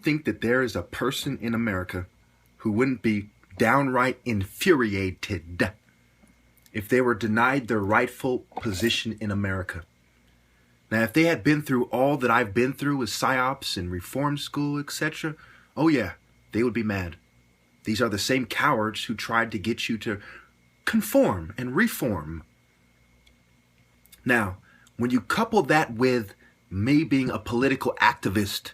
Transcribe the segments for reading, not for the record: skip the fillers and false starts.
don't think that there is a person in America who wouldn't be downright infuriated if they were denied their rightful position in America. Now, if they had been through all that I've been through with PSYOPs and reform school, etc., oh yeah, they would be mad. These are the same cowards who tried to get you to conform and reform. Now, when you couple that with me being a political activist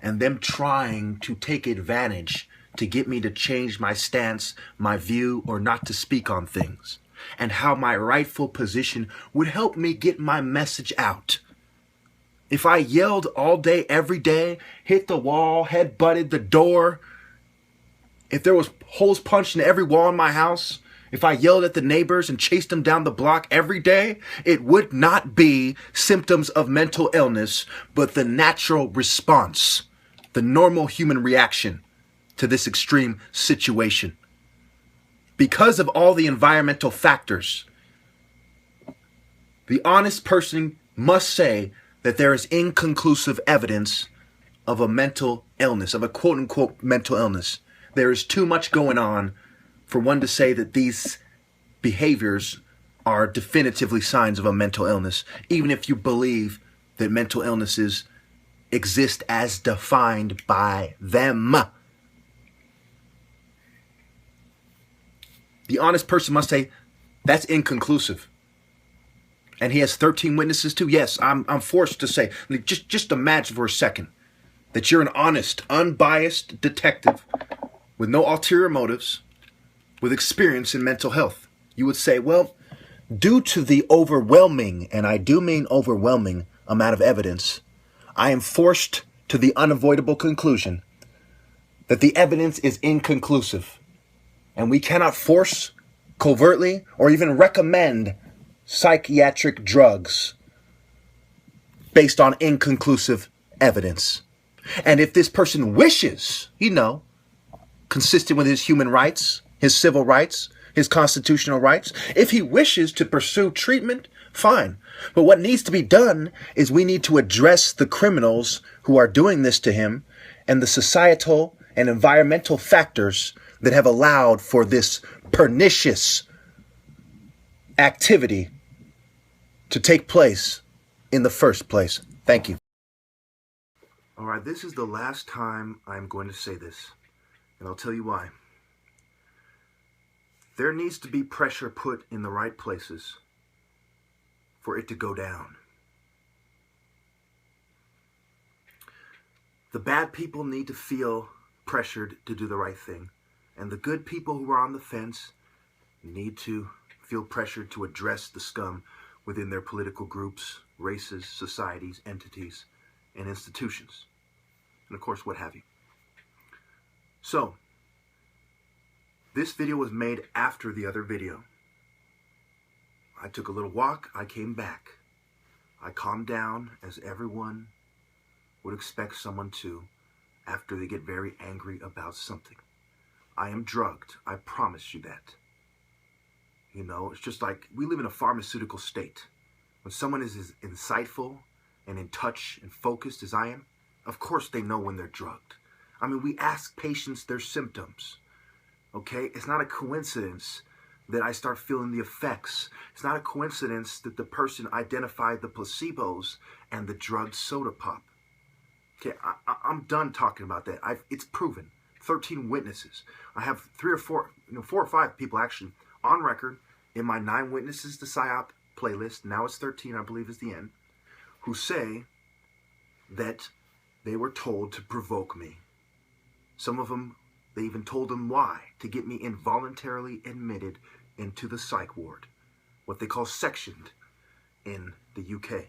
and them trying to take advantage to get me to change my stance, my view, or not to speak on things, and how my rightful position would help me get my message out. If I yelled all day, every day, hit the wall, head butted the door, if there was holes punched in every wall in my house, if I yelled at the neighbors and chased them down the block every day, it would not be symptoms of mental illness, but the natural response, the normal human reaction to this extreme situation. Because of all the environmental factors, the honest person must say that there is inconclusive evidence of a mental illness, of a quote-unquote mental illness. There is too much going on for one to say that these behaviors are definitively signs of a mental illness, even if you believe that mental illnesses exist as defined by them. The honest person must say, that's inconclusive. And he has 13 witnesses too. Yes, I'm forced to say, just imagine for a second that you're an honest, unbiased detective with no ulterior motives, with experience in mental health. You would say, well, due to the overwhelming, and I do mean overwhelming, amount of evidence, I am forced to the unavoidable conclusion that the evidence is inconclusive. And we cannot force, covertly, or even recommend psychiatric drugs based on inconclusive evidence. And if this person wishes, consistent with his human rights, his civil rights, his constitutional rights, if he wishes to pursue treatment, fine. But what needs to be done is we need to address the criminals who are doing this to him and the societal and environmental factors that have allowed for this pernicious activity to take place in the first place. Thank you. All right, this is the last time I'm going to say this, and I'll tell you why. There needs to be pressure put in the right places for it to go down. The bad people need to feel pressured to do the right thing, and the good people who are on the fence need to feel pressured to address the scum within their political groups, races, societies, entities, and institutions. And of course, what have you. So, this video was made after the other video. I took a little walk, I came back. I calmed down as everyone would expect someone to after they get very angry about something. I am drugged, I promise you that. It's just like we live in a pharmaceutical state. When someone is as insightful and in touch and focused as I am, of course they know when they're drugged. We ask patients their symptoms, okay? It's not a coincidence that I start feeling the effects. It's not a coincidence that the person identified the placebos and the drugged soda pop. Okay, I'm done talking about that. It's proven. 13 witnesses. I have 4 or 5 people actually on record in my 9 witnesses to PSYOP playlist, now it's 13, I believe is the end, who say that they were told to provoke me. Some of them, they even told them why, to get me involuntarily admitted into the psych ward, what they call sectioned in the UK.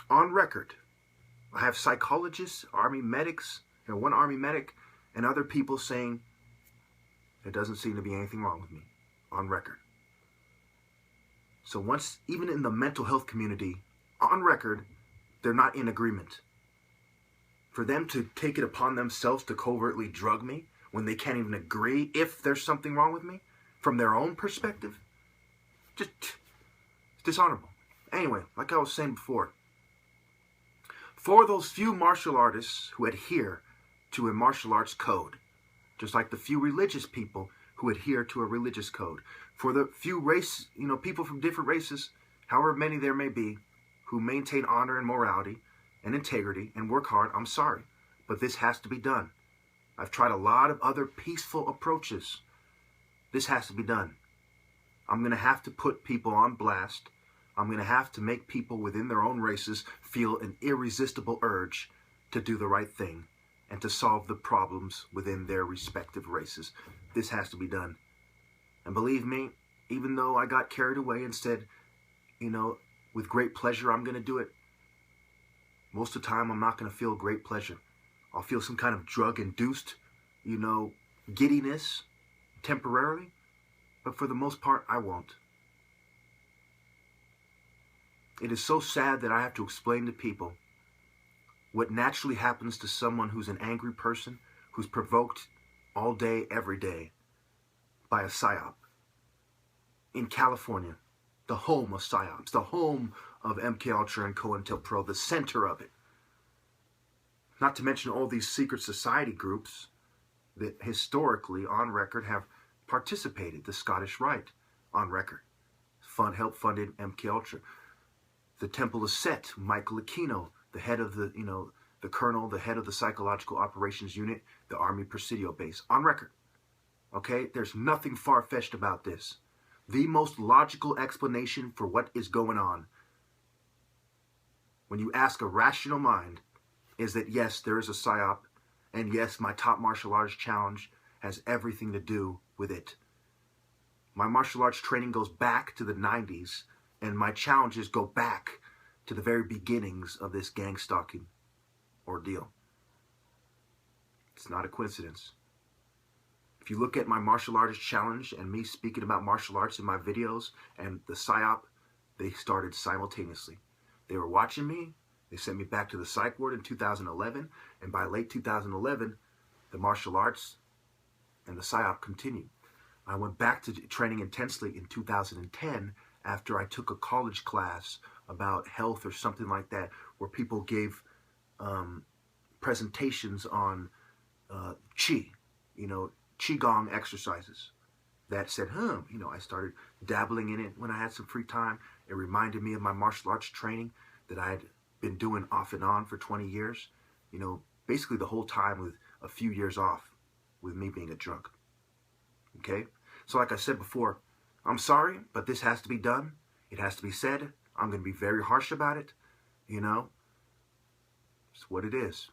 On record, I have psychologists, army medics, one army medic, and other people saying there doesn't seem to be anything wrong with me, on record. So once, even in the mental health community, on record, they're not in agreement. For them to take it upon themselves to covertly drug me when they can't even agree if there's something wrong with me from their own perspective, just it's dishonorable. Anyway, like I was saying before, for those few martial artists who adhere to a martial arts code, just like the few religious people who adhere to a religious code. For the few people from different races, however many there may be, who maintain honor and morality and integrity and work hard, I'm sorry, but this has to be done. I've tried a lot of other peaceful approaches. This has to be done. I'm going to have to put people on blast. I'm going to have to make people within their own races feel an irresistible urge to do the right thing and to solve the problems within their respective races. This has to be done. And believe me, even though I got carried away and said, with great pleasure I'm going to do it, most of the time I'm not going to feel great pleasure. I'll feel some kind of drug-induced, giddiness temporarily, but for the most part, I won't. It is so sad that I have to explain to people what naturally happens to someone who's an angry person, who's provoked all day, every day by a psyop. In California, the home of psyops, the home of MKUltra and COINTELPRO, the center of it. Not to mention all these secret society groups that historically, on record, have participated. The Scottish Rite, on record, helped funded MKUltra. The Temple of Set, Michael Aquino, the head of the colonel, the head of the Psychological Operations Unit, the Army Presidio Base, on record. Okay, there's nothing far-fetched about this. The most logical explanation for what is going on, when you ask a rational mind, is that yes, there is a psyop, and yes, my top martial arts challenge has everything to do with it. My martial arts training goes back to the 90s, and my challenges go back to the very beginnings of this gang stalking ordeal. It's not a coincidence. If you look at my martial arts challenge and me speaking about martial arts in my videos and the psyop, they started simultaneously. They were watching me. They sent me back to the psych ward in 2011, and by late 2011, the martial arts and the psyop continued. I went back to training intensely in 2010 after I took a college class about health or something like that, where people gave presentations on Qi, Qigong exercises. That said, I started dabbling in it when I had some free time. It reminded me of my martial arts training that I had been doing off and on for 20 years. Basically the whole time with a few years off with me being a drunk. Okay? So like I said before, I'm sorry, but this has to be done. It has to be said. I'm going to be very harsh about it. It's what it is.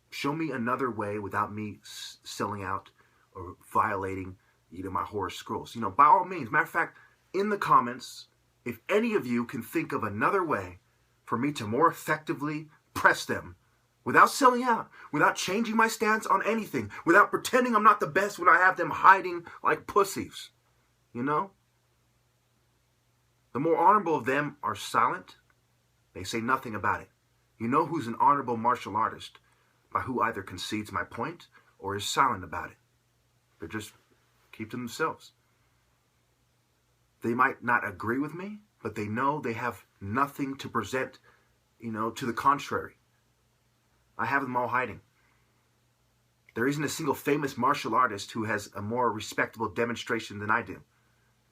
Show me another way without me selling out or violating, my horror scrolls. By all means. Matter of fact, in the comments, if any of you can think of another way for me to more effectively press them without selling out, without changing my stance on anything, without pretending I'm not the best when I have them hiding like pussies, the more honorable of them are silent. They say nothing about it. You know who's an honorable martial artist? By who either concedes my point or is silent about it. They just keep to themselves. They might not agree with me, but they know they have nothing to present, to the contrary. I have them all hiding. There isn't a single famous martial artist who has a more respectable demonstration than I do.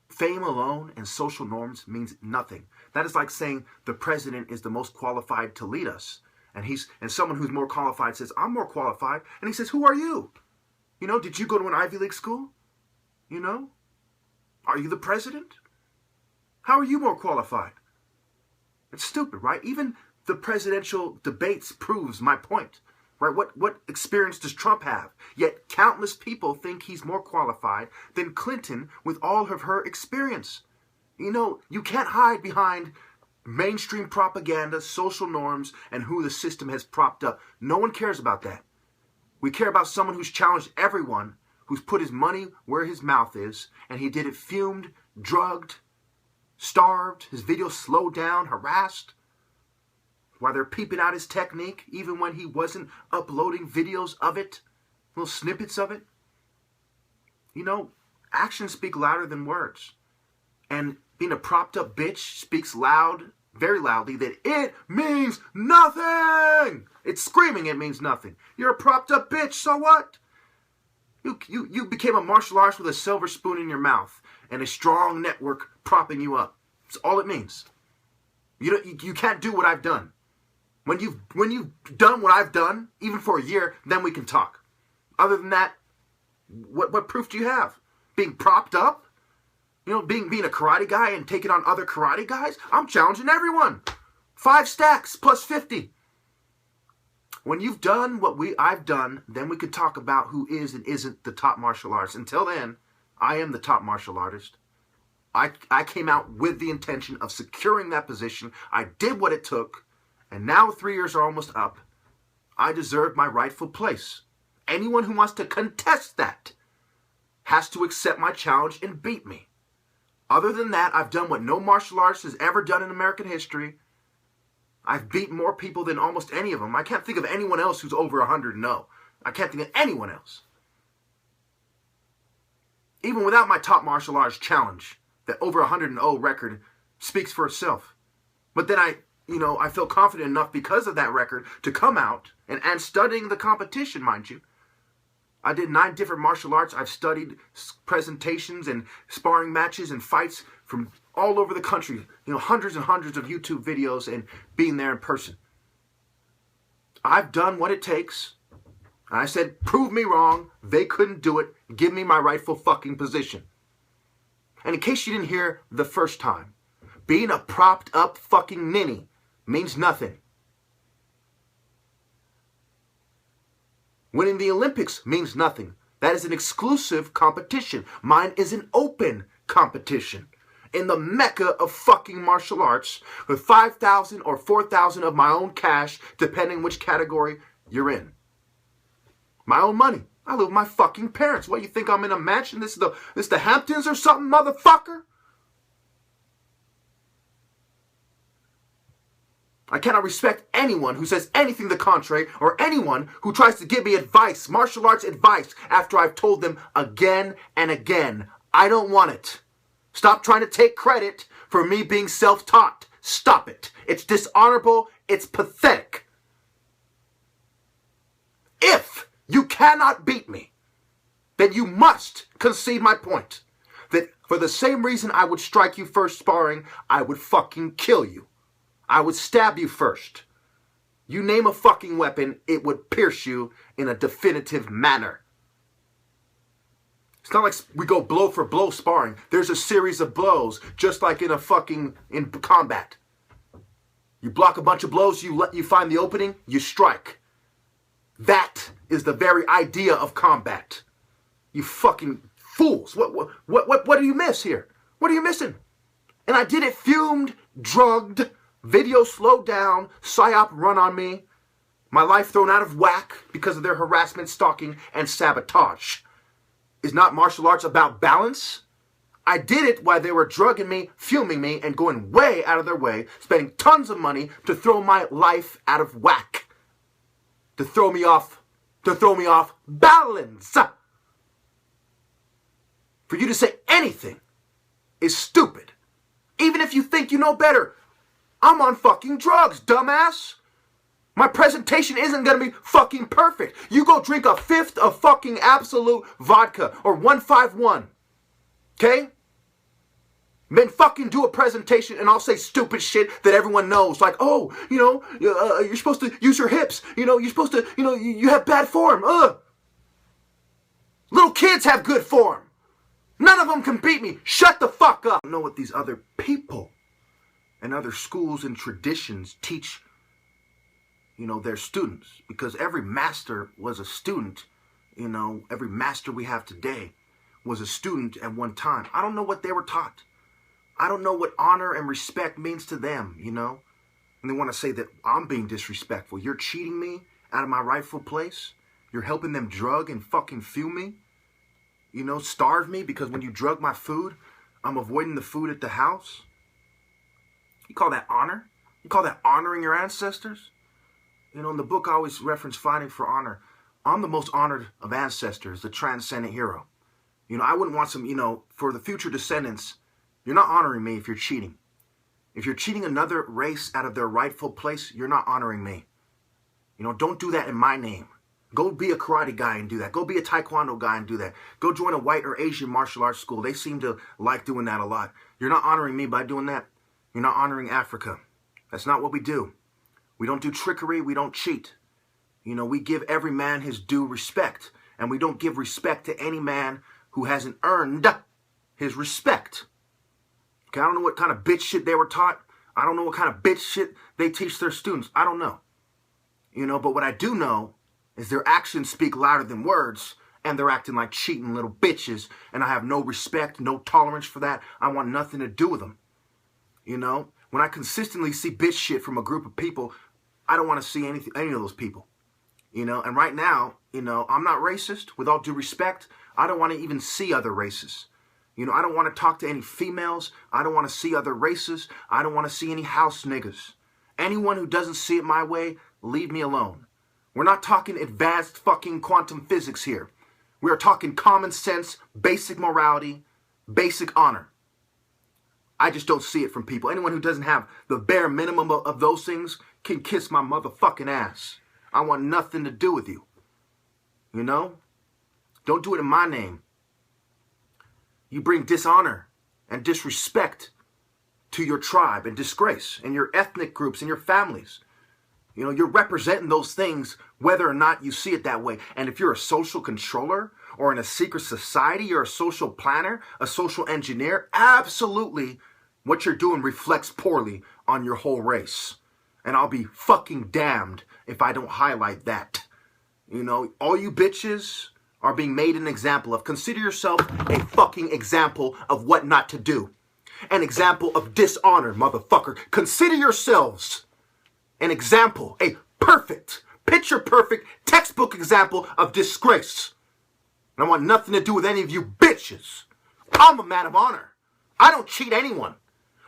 Fame alone and social norms means nothing. That is like saying the president is the most qualified to lead us. And someone who's more qualified says, I'm more qualified. And he says, who are you? Did you go to an Ivy League school? Are you the president? How are you more qualified? It's stupid, right? Even the presidential debates proves my point, right? What experience does Trump have? Yet countless people think he's more qualified than Clinton with all of her experience. You can't hide behind mainstream propaganda, social norms, and who the system has propped up. No one cares about that. We care about someone who's challenged everyone, who's put his money where his mouth is, and he did it fumed, drugged, starved, his videos slowed down, harassed, while they're peeping out his technique, even when he wasn't uploading videos of it, little snippets of it. Actions speak louder than words. And being a propped up bitch speaks very loudly that it means nothing. It's screaming it means nothing. You're a propped up bitch, so what? You became a martial artist with a silver spoon in your mouth and a strong network propping you up. That's all it means. You can't do what I've done. When you've done what I've done, even for a year, then we can talk. Other than that, what proof do you have? Being propped up? You know, being a karate guy and taking on other karate guys? I'm challenging everyone. 5 stacks plus 50. When you've done what I've done, then we could talk about who is and isn't the top martial artist. Until then, I am the top martial artist. I came out with the intention of securing that position. I did what it took. And now 3 years are almost up. I deserve my rightful place. Anyone who wants to contest that has to accept my challenge and beat me. Other than that, I've done what no martial artist has ever done in American history. I've beat more people than almost any of them. I can't think of anyone else who's over 100-0. I can't think of anyone else. Even without my top martial arts challenge, that over 100-0 record speaks for itself. But then I feel confident enough because of that record to come out and studying the competition, mind you. I did 9 different martial arts. I've studied presentations and sparring matches and fights from all over the country. Hundreds and hundreds of YouTube videos and being there in person. I've done what it takes. And I said, prove me wrong. They couldn't do it. Give me my rightful fucking position. And in case you didn't hear the first time, being a propped up fucking ninny means nothing. Winning the Olympics means nothing. That is an exclusive competition. Mine is an open competition. In the mecca of fucking martial arts, with 5,000 or 4,000 of my own cash, depending which category you're in. My own money. I live with my fucking parents. What, you think I'm in a mansion? This is the Hamptons or something, motherfucker? I cannot respect anyone who says anything the contrary, or anyone who tries to give me advice, martial arts advice, after I've told them again and again, I don't want it. Stop trying to take credit for me being self-taught. Stop it. It's dishonorable. It's pathetic. If you cannot beat me, then you must concede my point. That for the same reason I would strike you first sparring, I would fucking kill you. I would stab you first. You name a fucking weapon, it would pierce you in a definitive manner. It's not like we go blow for blow sparring. There's a series of blows, just like in combat. You block a bunch of blows, you find the opening, you strike. That is the very idea of combat. You fucking fools. What do you miss here? What are you missing? And I did it fumed, drugged, video slowed down, psyop run on me, my life thrown out of whack because of their harassment, stalking, and sabotage. Is not martial arts about balance? I did it while they were drugging me, fuming me, and going way out of their way, spending tons of money to throw my life out of whack. To throw me off balance. For you to say anything is stupid. Even if you think you know better. I'm on fucking drugs, dumbass. My presentation isn't going to be fucking perfect. You go drink a fifth of fucking Absolute vodka or 151. Okay? Then fucking do a presentation and I'll say stupid shit that everyone knows. Like, oh, you're supposed to use your hips. You're supposed to, you have bad form. Little kids have good form. None of them can beat me. Shut the fuck up. I don't know what these other people and other schools and traditions teach, their students. Because every master was a student, every master we have today was a student at one time. I don't know what they were taught. I don't know what honor and respect means to them, And they want to say that I'm being disrespectful. You're cheating me out of my rightful place. You're helping them drug and fucking fuel me. Starve me because when you drug my food, I'm avoiding the food at the house. You call that honor? You call that honoring your ancestors? In the book I always reference Fighting for Honor. I'm the most honored of ancestors, the transcendent hero. I wouldn't want some, for the future descendants, you're not honoring me if you're cheating. If you're cheating another race out of their rightful place, you're not honoring me. Don't do that in my name. Go be a karate guy and do that. Go be a taekwondo guy and do that. Go join a white or Asian martial arts school. They seem to like doing that a lot. You're not honoring me by doing that. You're not honoring Africa. That's not what we do. We don't do trickery. We don't cheat. We give every man his due respect. And we don't give respect to any man who hasn't earned his respect. Okay, I don't know what kind of bitch shit they were taught. I don't know what kind of bitch shit they teach their students. I don't know. But what I do know is their actions speak louder than words, and they're acting like cheating little bitches, and I have no respect, no tolerance for that. I want nothing to do with them. When I consistently see bitch shit from a group of people, I don't want to see any of those people. And right now, I'm not racist. With all due respect, I don't want to even see other races. I don't want to talk to any females. I don't want to see other races. I don't want to see any house niggas. Anyone who doesn't see it my way, leave me alone. We're not talking advanced fucking quantum physics here. We are talking common sense, basic morality, basic honor. I just don't see it from people. Anyone who doesn't have the bare minimum of those things can kiss my motherfucking ass. I want nothing to do with you. Don't do it in my name. You bring dishonor and disrespect to your tribe and disgrace and your ethnic groups and your families. You're representing those things whether or not you see it that way. And if you're a social controller or in a secret society, you're a social planner, a social engineer, absolutely what you're doing reflects poorly on your whole race. And I'll be fucking damned if I don't highlight that. All you bitches are being made an example of. Consider yourself a fucking example of what not to do. An example of dishonor, motherfucker. Consider yourselves an example, a perfect, picture-perfect, textbook example of disgrace. And I want nothing to do with any of you bitches. I'm a man of honor. I don't cheat anyone.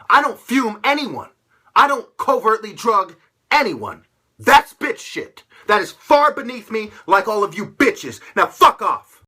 I don't fume anyone. I don't covertly drug anyone. That's bitch shit. That is far beneath me, like all of you bitches. Now fuck off.